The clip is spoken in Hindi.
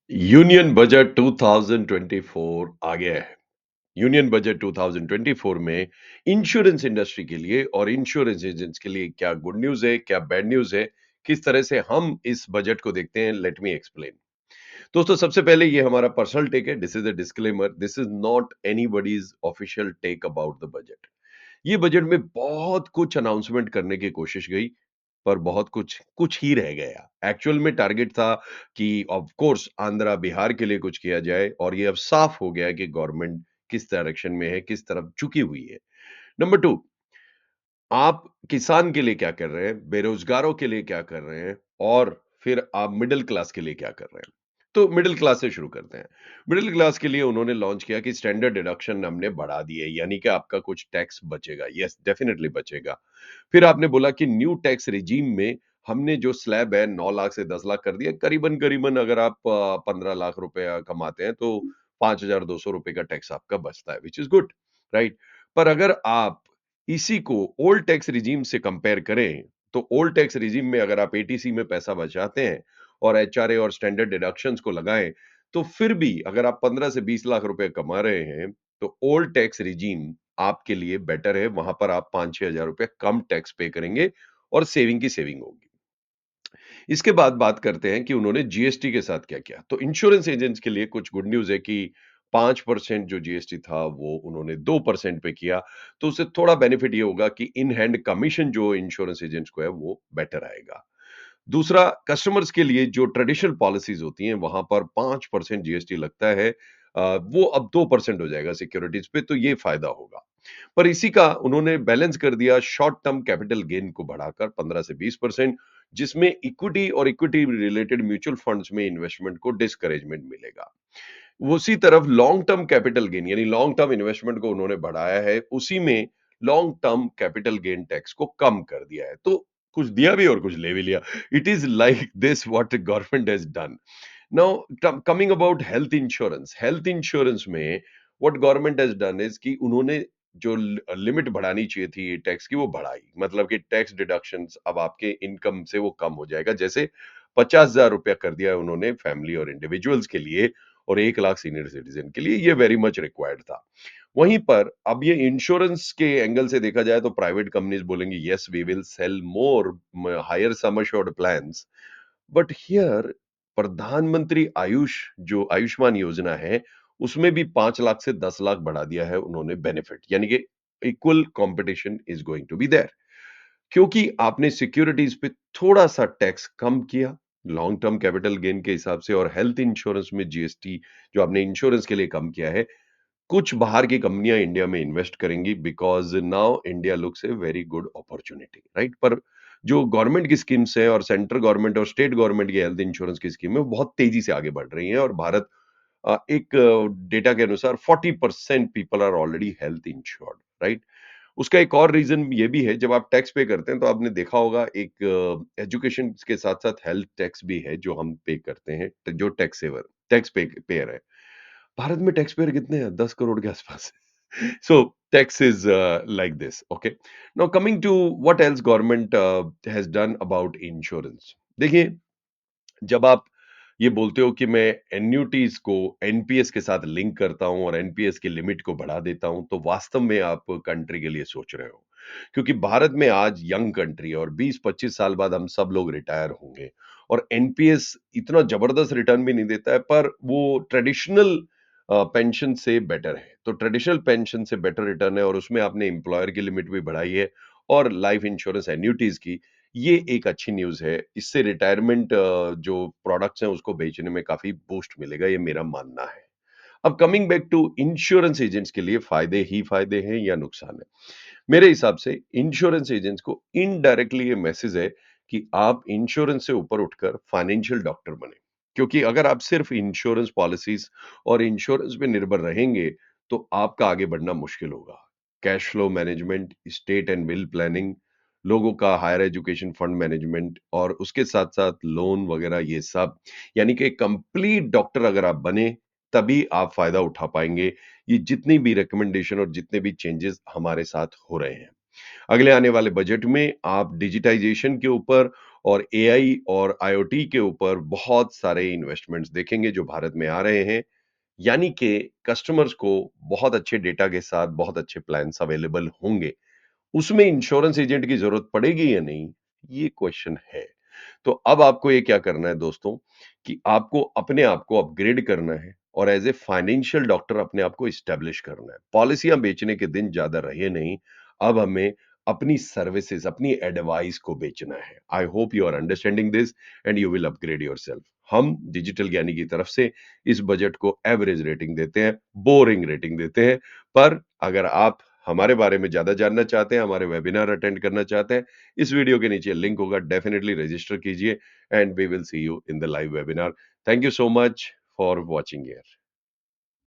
यूनियन बजट 2024 आ गया है। यूनियन बजट 2024 में इंश्योरेंस इंडस्ट्री के लिए और इंश्योरेंस एजेंट्स के लिए क्या गुड न्यूज़ है, क्या बैड न्यूज़ है, किस तरह से हम इस बजट को देखते हैं, लेट मी एक्सप्लेन। दोस्तों, सबसे पहले ये हमारा पर्सनल टेक है, this is a disclaimer, this is not anybody's official take about the budget. ये बजट में बहुत कुछ अनाउंसमेंट करने की कोशिश गई, पर बहुत कुछ, कुछ ही रह गया। एक्चुअल में टारगेट था कि ऑफ कोर्स आंध्र, बिहार के लिए कुछ किया जाए और ये अब साफ हो गया है कि गवर्नमेंट किस डायरेक्शन में है, किस तरफ झुकी हुई है। नंबर 2, आप किसान के लिए क्या कर रहे हैं, बेरोजगारों के लिए क्या कर रहे हैं और फिर आप मिडिल क्लास के लिए क्या कर रहे हैं? तो मिडिल क्लास से शुरू करते हैं। मिडिल क्लास के लिए उन्होंने लॉन्च किया कि स्टैंडर्ड डिडक्शन हमने बढ़ा दी है, यानी कि आपका कुछ टैक्स बचेगा। यस, डेफिनिटली बचेगा। फिर आपने बोला कि न्यू टैक्स रिजीम में हमने जो स्लैब है 9 लाख से 10 लाख कर दिया। करीबन-करीबन अगर आप 15 लाख रुपया कमाते हैं तो 5,200 रुपए का टैक्स आपका बचता है, व्हिच इज़ गुड, राइट? पर अगर आप इसी को ओल्ड टैक्स रिजीम से कंपेयर करें, तो ओल्ड टैक्स रिजीम में अगर आप एटीसी में पैसा बचाते हैं और एचआरए और स्टैंडर्ड डिडक्शंस को लगाएँ, तो फिर भी अगर आप 15 से 20 लाख रुपए कमा रहे हैं, तो ओल्ड टैक्स रिजीम आपके लिए बेटर है। वहाँ पर आप 5-6 हज़ार रुपए कम टैक्स पे करेंगे और सेविंग की सेविंग होगी। इसके बाद बात करते हैं कि उन्होंने जीएसटी के साथ क्या किया। तो इंश्योरेंस एजेंट्स के लिए कुछ गुड न्यूज़ है कि 5% जो जीएसटी था वो उन्होंने 2% पे किया। तो उससे थोड़ा बेनिफिट ये होगा कि इन हैंड कमीशन जो इंश्योरेंस एजेंट्स को है वो बेटर आएगा। दूसरा, कस्टमर्स के लिए जो ट्रेडिशनल पॉलिसीज होती हैं वहां पर 5% जीएसटी लगता है, वो अब 2% हो जाएगा सिक्योरिटीज पे, तो ये फायदा होगा। पर इसी का उन्होंने बैलेंस कर दिया शॉर्ट टर्म कैपिटल गेन को बढ़ाकर 15 से 20%, जिसमें इक्विटी और इक्विटी रिलेटेड म्यूचुअल फंड्स में इन्वेस्टमेंट को डिस्करेजमेंट मिलेगा। उसी तरफ लॉन्ग टर्म कैपिटल गेन यानी लॉन्ग टर्म इन्वेस्टमेंट को उन्होंने बढ़ाया है, उसी में long term capital gain tax को कम कर दिया है। तो कुछ दिया भी और कुछ ले भी लिया। It is like this what the government has done. Now coming about health insurance में what government has done is कि उन्होंने जो लिमिट बढ़ानी चाहिए थी टैक्स की वो बढ़ाई। मतलब कि टैक्स डिडक्शंस अब आपके इनकम से वो कम हो जाएगा। जैसे 50,000 रुपया कर दिया है उन्होंने फैमिली और इंडिविजुअल्स के लिए और 1 लाख सीनियर सिटीजन के लिए, ये वेरी मच रिक्वायर्ड था। वहीं पर अब ये इंश्योरेंस के एंगल से देखा जाए तो प्राइवेट कंपनीज बोलेंगी yes we will sell more higher some assured plans, but here प्रधानमंत्री जो आयुष्मान योजना है उसमें भी 5 लाख से 10 लाख बढ़ा दिया है उन्होंने बेनिफिट, यानी कि equal competition is going to be there. क्योंकि आपने सिक्योरिटीज पे थोड़ा सा टैक्स कम किया लॉन्ग टर्म कैपिटल गेन के हिसाब से, और हेल्थ इंश्योरेंस में जीएसटी जो आपने इंश्योरेंस के लिए कम किया है, कुछ बाहर की कंपनियां इंडिया में इन्वेस्ट करेंगी because now India looks a very good opportunity, right? पर जो गवर्नमेंट की स्कीम्स है और सेंट्रल गवर्नमेंट और स्टेट गवर्नमेंट की हेल्थ इंश्योरेंस की स्कीम है वो बहुत तेजी से आगे बढ़ रही है, और भारत एक डेटा के अनुसार 40% people are already health insured, right? उसका एक और रीजन ये भी है, जब आप टैक्स पे करते हैं तो आपने देखा होगा एक एजुकेशन के साथ साथ हेल्थ टैक्स भी है जो हम पे करते हैं, जो टैक्स पेयर है। भारत में टैक्स पेयर कितने हैं? 10 करोड़ के आसपास है। So tax is like this, okay. Now coming to what else government has done about insurance. देखिए, जब आप ये बोलते हो कि मैं एन्युटीज को एनपीएस के साथ लिंक करता हूं और एनपीएस की लिमिट को बढ़ा देता हूं, तो वास्तव में आप कंट्री के लिए सोच रहे हो। क्योंकि भारत में आज यंग कंट्री है और 20-25 साल बाद हम सब लोग रिटायर होंगे, और एनपीएस इतना जबरदस्त रिटर्न भी नहीं देता है, पर वो ट्रेडिशनल पेंशन से बेटर है। तो ट्रेडिशनल पेंशन से बेटर रिटर्न है, और उसमें आपने एम्प्लॉयर की लिमिट भी बढ़ाई है और लाइफ इंश्योरेंस एन्युटीज की, ये एक अच्छी न्यूज़ है। इससे रिटायरमेंट जो प्रोडक्ट्स हैं उसको बेचने में काफ़ी बूस्ट मिलेगा, ये मेरा मानना है। अब coming back to insurance agents के लिए फ़ायदे ही फ़ायदे हैं या नुकसान है? मेरे हिसाब से इंश्योरेंस एजेंट्स को इनडायरेक्टली ये मैसेज है कि आप इंश्योरेंस से ऊपर उठकर फाइनेंशियल डॉक्टर बने। क्योंकि अगर आप सिर्फ इंश्योरेंस पॉलिसीज और इंश्योरेंस पे निर्भर रहेंगे, तो आपका आगे बढ़ना मुश्किल होगा। Cash flow management, state and will planning, लोगों का हायर एजुकेशन फंड मैनेजमेंट और उसके साथ-साथ लोन वगैरह ये सब, यानी कि कंप्लीट डॉक्टर अगर आप बने, तभी आप फ़ायदा उठा पाएँगे। ये जितनी भी रिकमेंडेशन और जितने भी चेंजेस हमारे साथ हो रहे हैं। अगले आने वाले बजट में आप डिजिटाइजेशन के ऊपर और एआई और आईओटी के ऊपर बहुत सारे इन्वेस्टमेंट्स देखेंगे जो भारत में आ रहे हैं। यानी कि कस्टमर्स को बहुत अच्छे डेटा के साथ बहुत अच्छे प्लान्स अवेलेबल होंगे। उसमें इंश्योरेंस एजेंट की ज़रूरत पड़ेगी या नहीं, ये क्वेश्चन है। तो अब आपको ये क्या करना है दोस्तों कि आपको अपने आप को अपग्रेड करना है और एज़ ए फाइनेंशियल डॉक्टर अपने आप को एस्टेब्लिश करना है। पॉलिसियाँ बेचने के दिन ज़्यादा रहे नहीं, अब हमें अपनी सर्विसेज़, अपनी एडवाइस को बेचना है। I hope you are understanding this and you will upgrade yourself. हम डिजिटल ज्ञानी की तरफ से इस बजट को एवरेज रेटिंग देते हैं, बोरिंग रेटिंग देते हैं। पर अगर आप हमारे बारे में ज़्यादा जानना चाहते हैं, हमारे वेबिनार अटेंड करना चाहते हैं, इस वीडियो के नीचे लिंक होगा, डेफिनिटली रजिस्टर कीजिए and we will see you in the live webinar. Thank you so much for watching here.